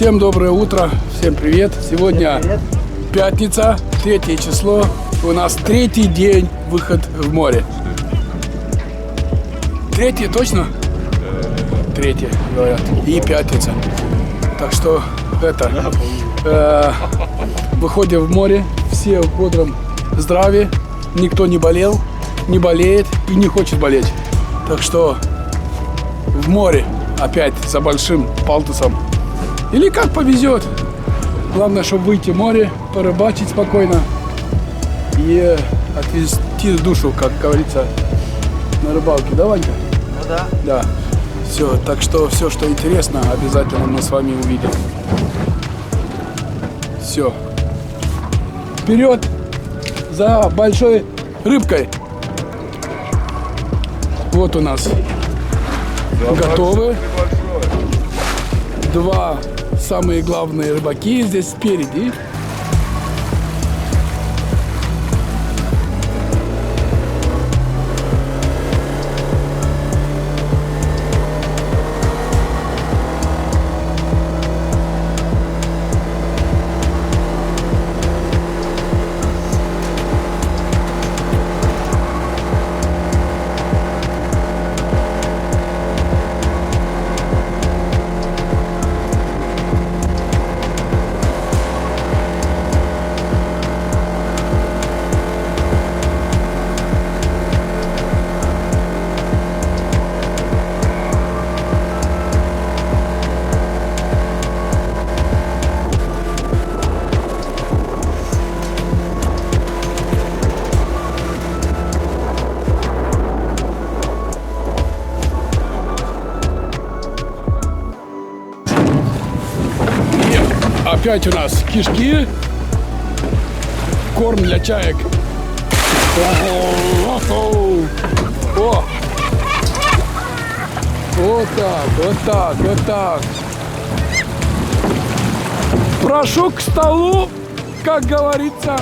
Всем доброе утро, всем привет. Сегодня пятница, 3 число. У нас третий день выход в море. Третий, точно? Третий, говорят. И пятница. Так что выходим в море. Все утром здравы. Никто не болел, не болеет и не хочет болеть. Так что в море опять за большим палтусом. Или как повезет. Главное, чтобы выйти в море, порыбачить спокойно и отвести душу, как говорится, на рыбалке. Да, Ванька? Ну да. Да. Все, так что все, что интересно, обязательно мы с вами увидим. Все. Вперед за большой рыбкой. Вот у нас готовы. Два самые главные рыбаки здесь спереди. Опять у нас кишки, корм для чаек. О! Вот так, вот так, вот так. Прошу к столу, как говорится.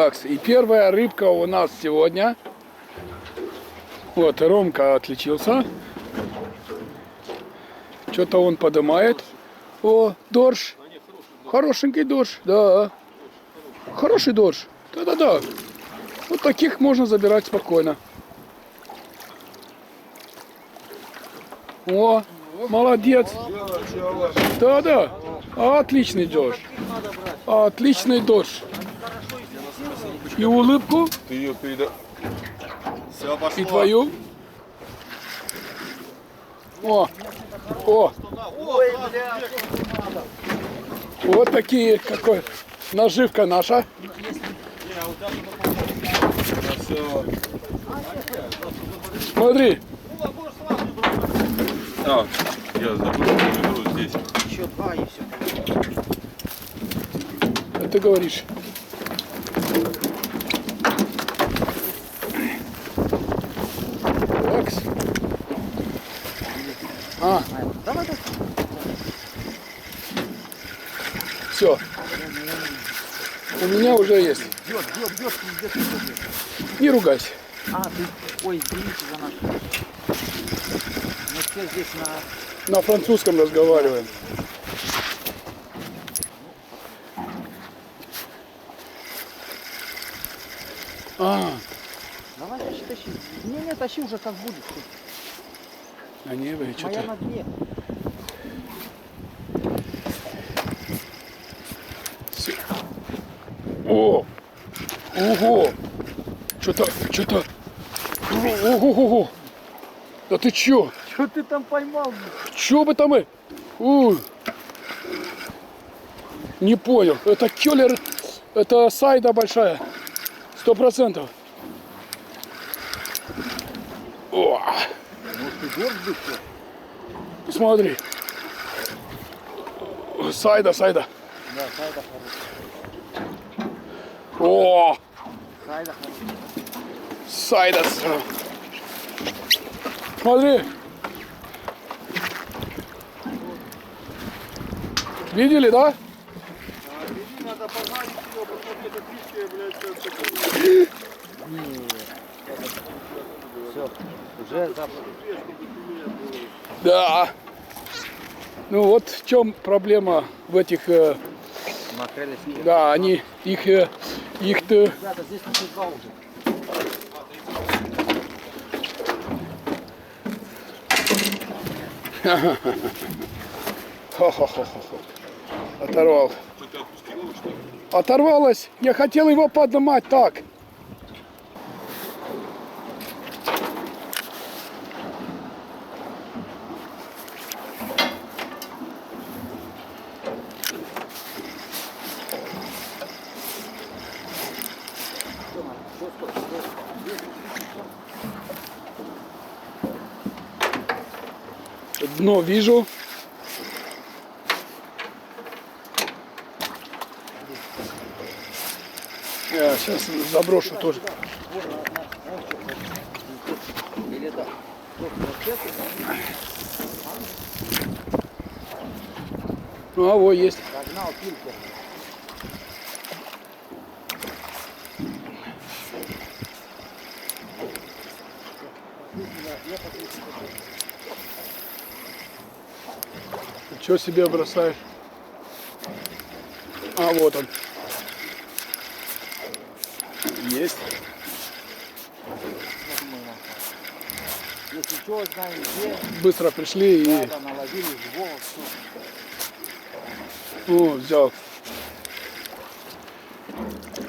Так, и первая рыбка у нас сегодня. Вот, Ромка отличился. Что-то он поднимает. О, дорж. Хорошенький дорж, да. Хороший дорж. Да-да-да. Вот таких можно забирать спокойно. О, молодец. Да-да. Отличный дорж. Отличный дорж. И улыбку. Ты ее передай. Все, пошло. И твою. О, о. Ой, бля, Вот такие, какой наживка наша. все. Смотри. А, я забыл, что ведро здесь. Еще два и все. Что ты говоришь? Такс. А, Давай, давай. все. У меня уже есть. Бьет. Не ругайся. А, ты, ой, извините за наш. Мы все здесь на... На французском разговариваем. А, Давай тащи, тащи. Не, тащи уже как будет. а не, вы Моя что-то... на дне. О! Ого! Что-то... Ого-го-го! Да ты чё? Что ты там поймал? Чё бы там и... Не понял. Это кёлер... Это сайда большая. 100%. О! Может ты горд быть? Смотри. Сайда. Да, сайда хорошая. О! Сайда хорошая. Сайда. Смотри. Видели, да? Надо погнать его, потому что фишки, блядь, все такое. Все, уже Да. Ну вот в чем проблема в этих... макрели съели. да, они... Их-то... Ребята, здесь на 2 уже. Хо-хо-хо-хо. Оторвал. Что ты отпустил его, что ли? Оторвалось. Я хотел его поднимать так. Дно вижу. Я сейчас заброшу тоже. Или это Ну, а вот есть. догнал фильтр. Что себе бросаешь? А, вот он. Есть. Если что, знаем где, Быстро пришли и... надо наловили живого, все. О, взял.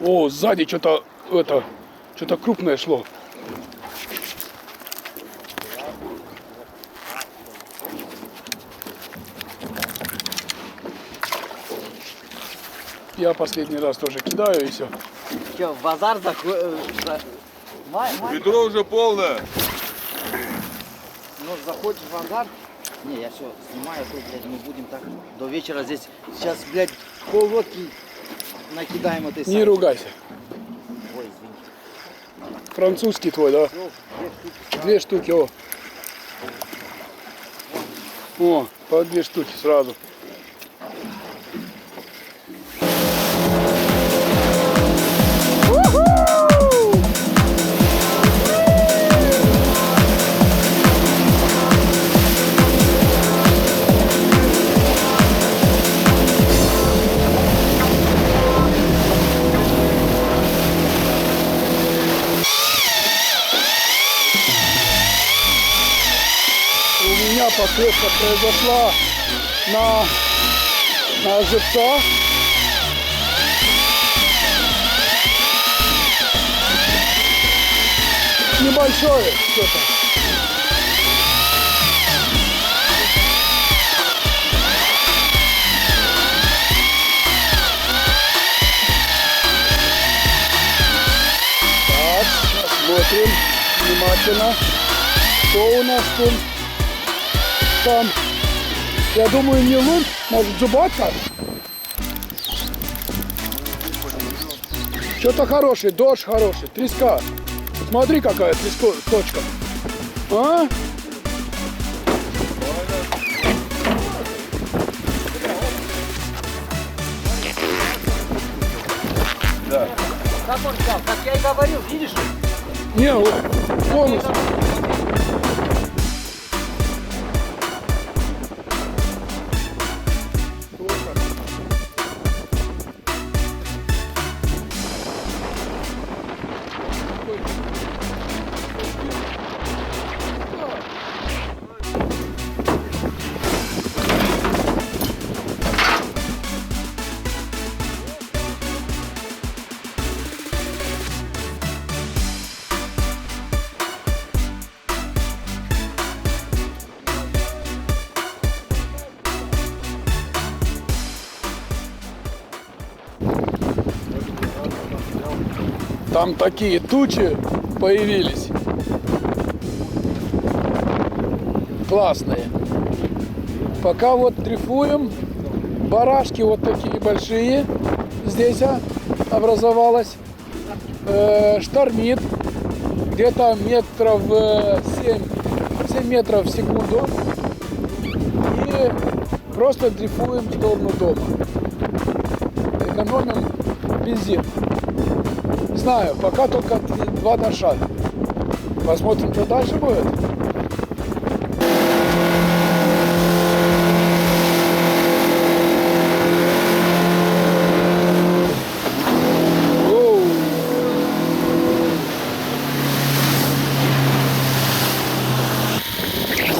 О, сзади что-то это, что-то крупное шло. Я последний раз тоже кидаю и все. Че, в базар заходит? Ведро уже полное. Ну, заходишь в базар. Не, я все снимаю, то, блядь, мы будем так до вечера здесь. Сейчас, блядь, поллодки накидаем этой Не ругайся. Ой, извините. Французский твой, да? Всё, 2 2 штуки. штуки, о. О, по 2 штуки сразу. У меня поклевка произошла на живца. Небольшое что-то. Так, смотрим внимательно, что у нас тут. Там, я думаю, не лунь, может зубатка. Что-то хороший, дождь хороший, треска. Смотри, какая точка. А? Да. Как он взял? Как я и говорил, видишь? Не, вот полностью. Там такие тучи появились. Классные. Пока вот дрейфуем. Барашки вот такие большие. Здесь образовалась. Штормит. Где-то метров 7 метров в секунду. И просто дрейфуем в сторону дома. Экономим бензин. Не знаю, пока только 2 дождя. Посмотрим, что дальше будет.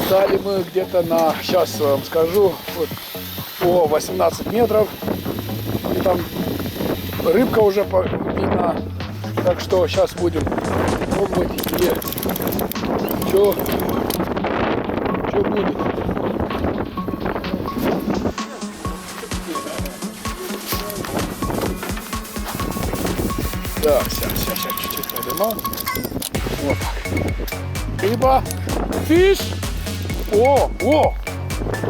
Стали мы где-то на, сейчас вам скажу, вот, по 18 метров. И там рыбка уже видна. Так что сейчас будем пробовать и что будет. Так, сейчас чуть-чуть подниму. Вот так. Рыба, фиш. О,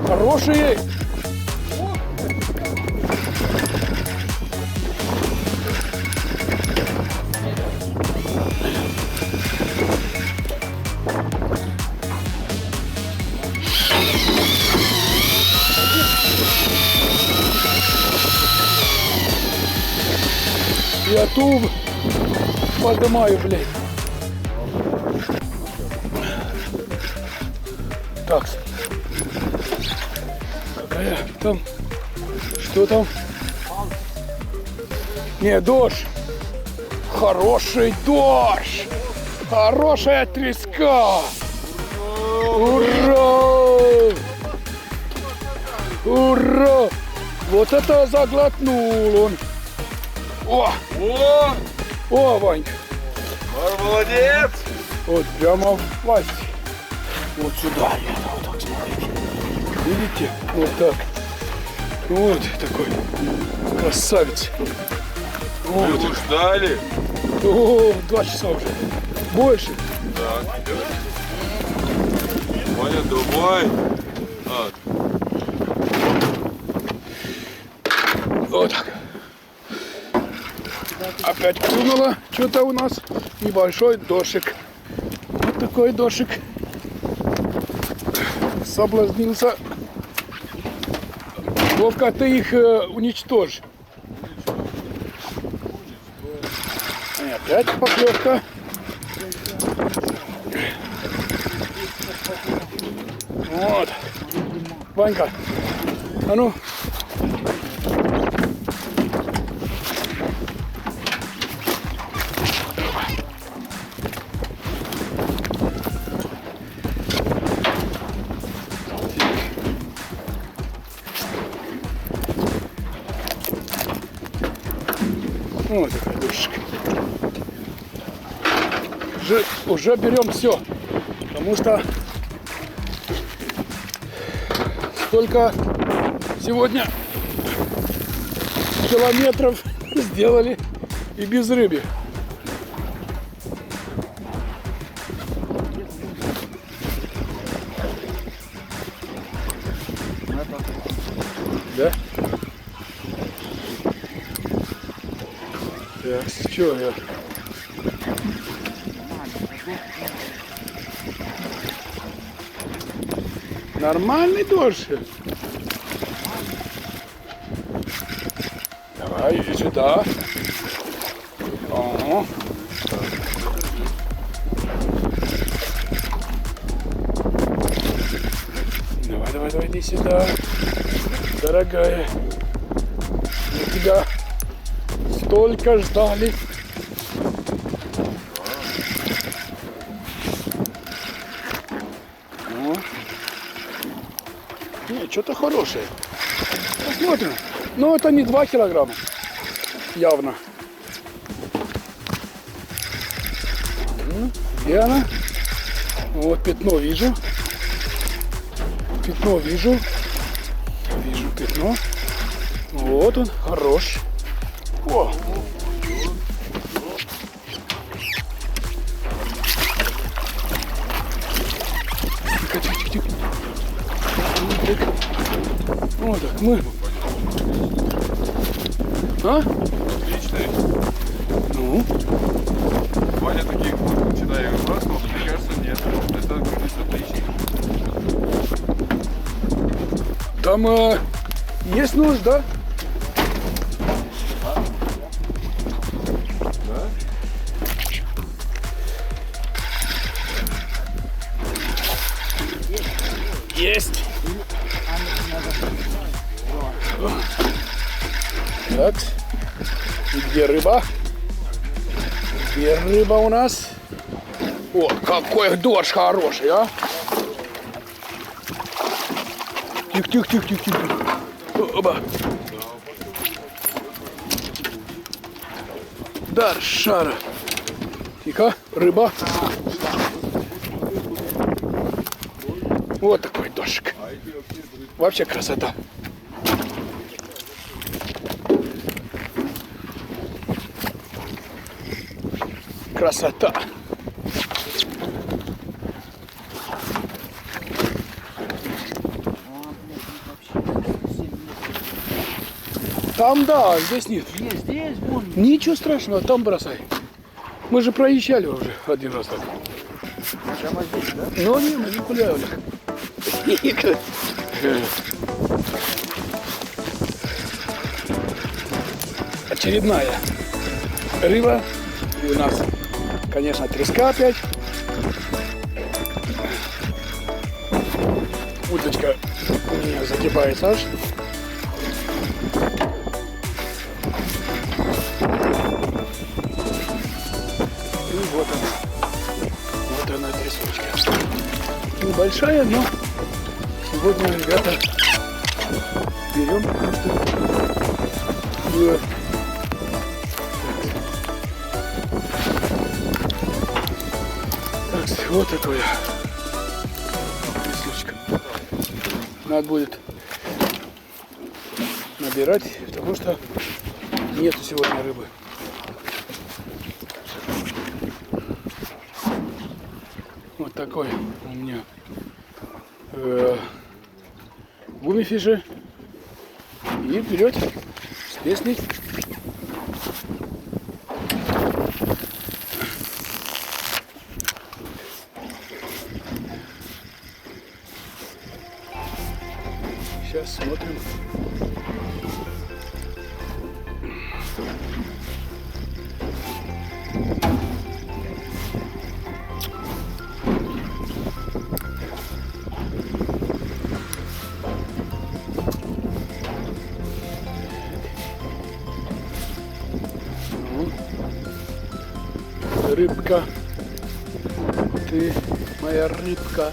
хорошие. Я тут поднимаю, блядь. Так. Какая там? Что там? Не, дождь. Хороший дождь. Хорошая треска. Ура! Ура! Вот это заглотнул он. О, Ванька. Молодец! Вот прямо в пасть. Вот сюда, ребята, вот так смотрите. Видите? Вот так. Вот такой красавец. Вот. Вы его ждали? О, 2 часа уже. Больше. Так. Ваня, давай. Вот так. Опять клюнуло что-то у нас. Небольшой дождик. Вот такой дождик. Соблазнился. Вовка, ты их уничтожь. И опять поклевка. Вот. Ванька, а ну. Вот такая душечка. Уже берем все, потому что столько сегодня километров сделали и без рыбы. Да? Так, что я? Нормальный дождь. Давай, иди сюда. Ага. Давай, иди сюда. Дорогая. Мы тебя столько ждали. Что-то хорошее. Посмотрим. Но это не 2 килограмма. Явно. Где она? Вот пятно вижу. Пятно вижу. Вижу пятно. Вот он, хорош. О! Вот так, мы... А? Отличный. Ну? Ваня таких, читая его раз, но мне кажется, нет. Это здесь отличный. Там есть нож, да? Да? Есть. Так. И где рыба? Где рыба у нас? О, какой дождь хороший, а! Тихо. Оба. Да, шара. Тихо, рыба. Вот такой дождик. Вообще красота. Красота. Там да, здесь нет. Нет, здесь вон. Ничего страшного, там бросай. Мы же проезжали уже один раз так. Прямо здесь, да? Но не, мы не гуляли. Очередная рыба. И у нас, конечно, треска опять. Удочка у меня загибается аж. И вот она трясочка. Небольшая, но сегодня, ребята, берем ее. Так, вот такое трясочка. Надо будет набирать, потому что нету сегодня рыбы. Вот такой у меня гуммифиши. И вперед с песней. Сейчас смотрим. Рыбка, ты моя рыбка,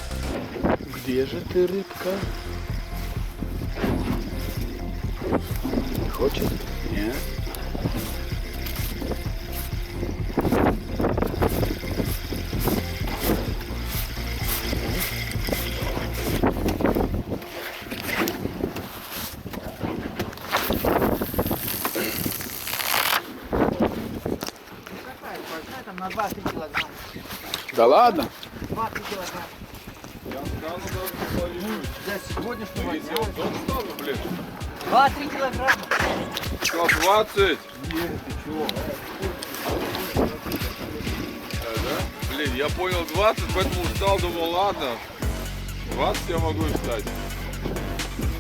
где же ты, рыбка? Хочет? Нет. Там на 2-3 килограмма. Да ладно? 2-3 килограмма. Я сразу даже половину. Для сегодняшнего Я дня. вот сразу, блин. 2-3 килограмма. Что, 20? Да? Блин, я понял 20, поэтому устал, думал, ладно. 20 я могу и встать.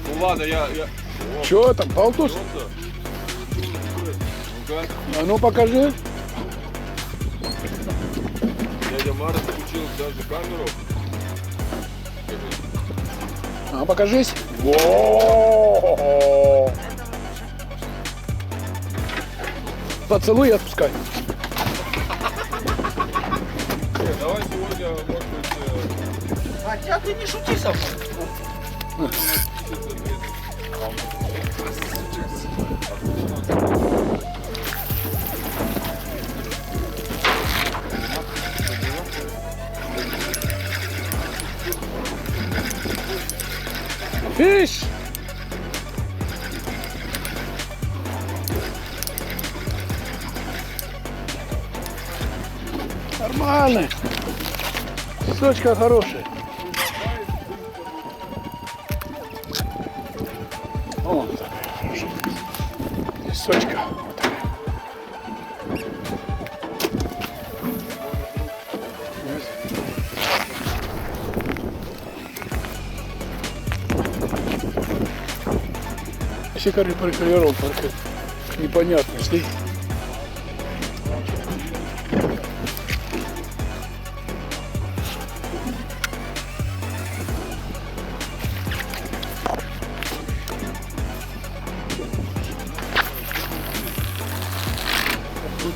Ну ладно, я... О, Чё там, полтус? что-то. Ну-ка, А ну покажи. дядя Марс включил даже камеру. А, покажись. Во! Поцелуй и отпускай. Давай сегодня, может быть, Хотя ты не шути со мной. Фиш! Нормально. Сочка хорошая. Точка. Шикарный парикмахер, непонятно, если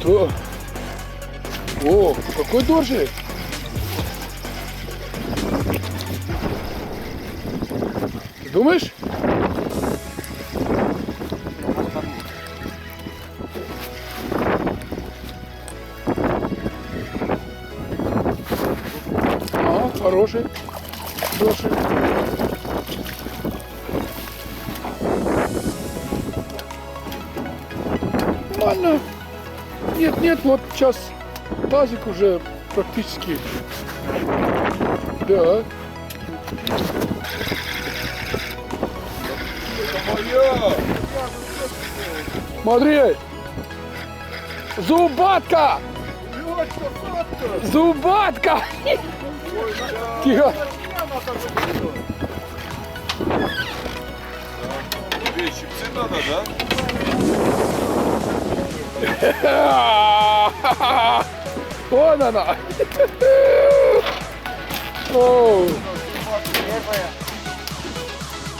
тут, о, какой доржик! Думаешь? Хороший, хороший. Ладно. Нет, вот сейчас тазик уже практически. Да. Смотри! Зубатка! Зубатка! Тихо! Тебе щипцы надо, да? Вот она! Оу.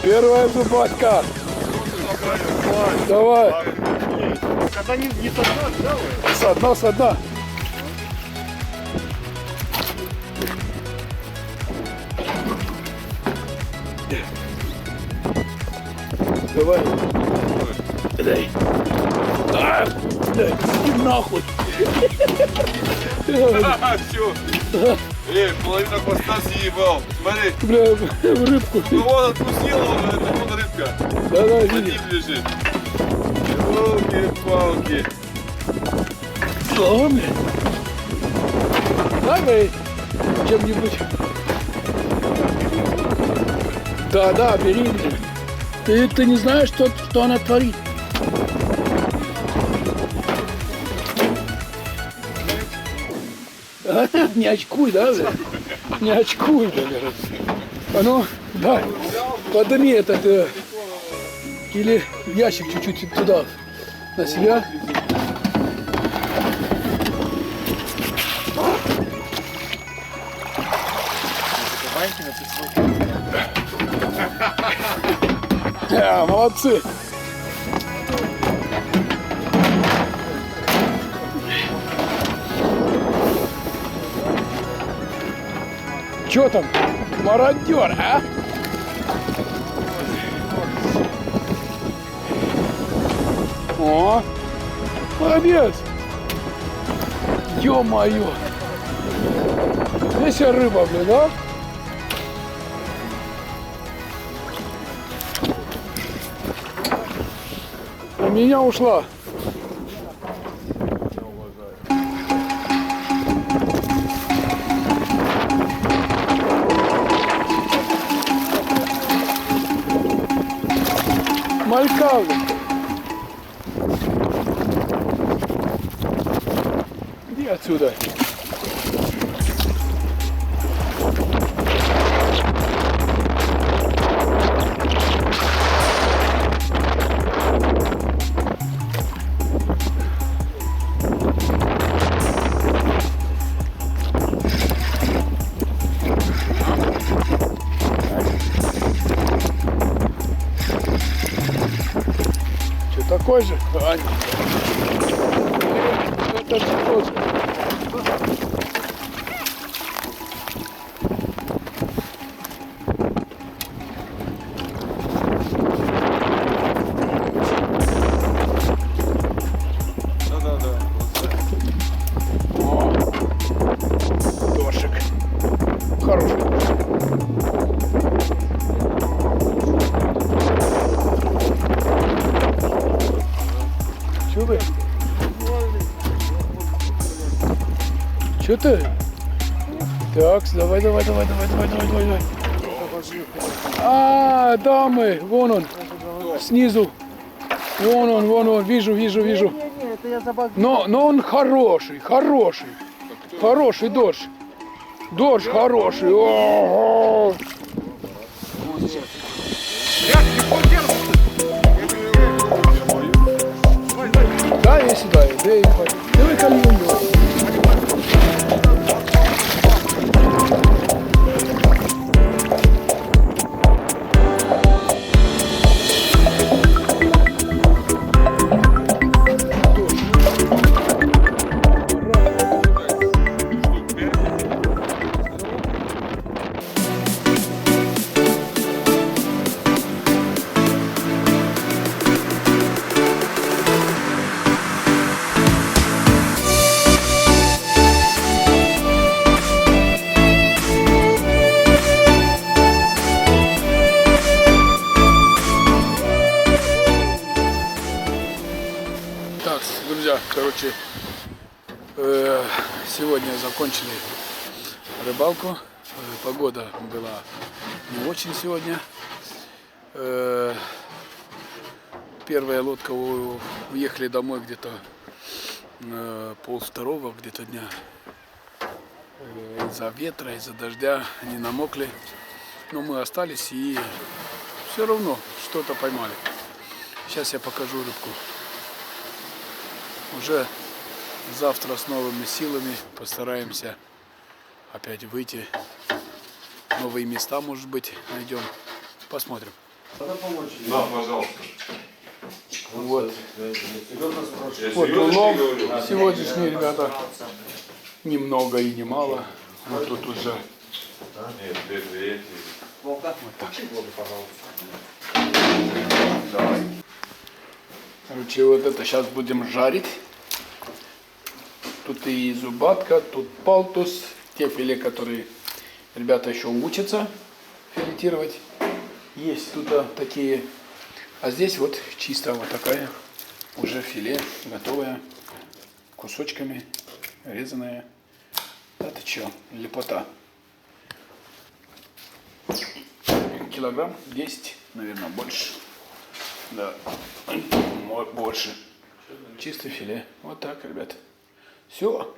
Первая зубатка! Давай! Когда не со дна, да? Со дна! Давай. Дай. Дай. Иди нахуй. Все. Половина хвоста съебал. Смотри. Бля, рыбку. Ну вот откусил он, это вот рыбка. Да, Под видишь. ним лежит. Елки-палки. Что, бля? Давай. Чем-нибудь. Да, бери, бля. Ты не знаешь, что она творит. Не очкуй, да, бля? Не очкуй, бля. А ну, да, подними этот, или ящик чуть-чуть туда, на себя. Молодцы. Чё там, мародер, а? О, молодец. Ё-моё. Здесь рыба, блин, да? У меня ушла. Малька. Иди отсюда. Такой же? А, это же тот же. Да. О, дошик. Хороший. Чё вы? Чё ты? Так, давай. А, дамы, вон он, снизу. Вон он, вижу. Не, это я забагрил. Но он хороший. Хороший дождь. Дождь хороший. Ого. Да, я сюда. Давай кольем его. Так, друзья, короче, сегодня закончили рыбалку. Погода была не очень сегодня. Первая лодка уехали домой где-то 1:30 где-то дня. Из-за ветра, из-за дождя они намокли. Но мы остались и все равно что-то поймали. Сейчас я покажу рыбку. Уже завтра с новыми силами постараемся опять выйти. Новые места, может быть, найдем. Посмотрим. Да, пожалуйста. Вот. Я Вот серьезно улов говорю. сегодняшние, ребята. Ни много и не мало. Вот тут уже. Нет, эти. Короче, вот это сейчас будем жарить. Тут и зубатка, тут палтус. Те филе, которые ребята еще учатся филетировать. Есть тут такие. А здесь вот чисто вот такая уже филе, готовая. Кусочками, резаная. Это что, лепота. Килограмм 10, наверное, больше. Да, больше. Чистое филе. Вот так, ребят. Все.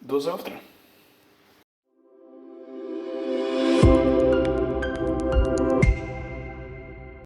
До завтра.